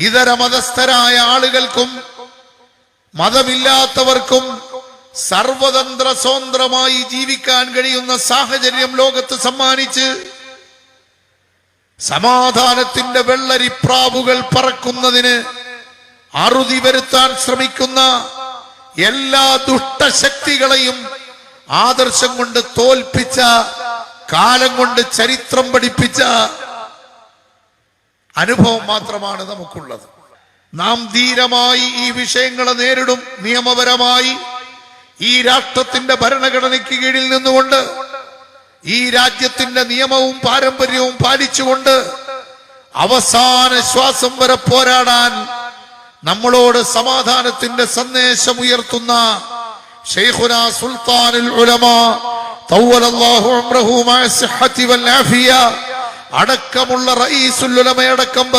ഇതര മതസ്ഥരായ ആളുകൾക്കും മതമില്ലാത്തവർക്കും സർവതന്ത്ര സ്വതന്ത്രമായി ജീവിക്കാൻ കഴിയുന്ന സാഹചര്യം ലോകത്ത് സമ്മാനിച്ച് സമാധാനത്തിന്റെ വെള്ളരിപ്രാവുകൾ പറക്കുന്നതിന് അറുതി വരുത്താൻ ശ്രമിക്കുന്ന എല്ലാ ദുഷ്ടശക്തികളെയും ആദർശം കൊണ്ട് തോൽപ്പിച്ച, കാലം കൊണ്ട് ചരിത്രം പഠിപ്പിച്ച അനുഭവം മാത്രമാണ് നമുക്കുള്ളത്. നാം ധീരമായി ഈ വിഷയങ്ങളെ നേരിടും. നിയമപരമായി ഈ രാഷ്ട്രത്തിന്റെ ഭരണഘടനയ്ക്ക് കീഴിൽ നിന്നുകൊണ്ട്, ഈ രാജ്യത്തിന്റെ നിയമവും പാരമ്പര്യവും പാലിച്ചുകൊണ്ട് അവസാന ശ്വാസം വരെ പോരാടാൻ നമ്മളോട് സമാധാനത്തിന്റെ സന്ദേശം ഉയർത്തുന്ന ശൈഖുനാ സുൽത്താനുൽ ഉലമാ തവ്വലല്ലാഹു അംറഹു മഅ സിഹ്ഹതി വൽ ആഫിയ അടക്കമുള്ള റഈസുൽ ഉലമ അടക്കം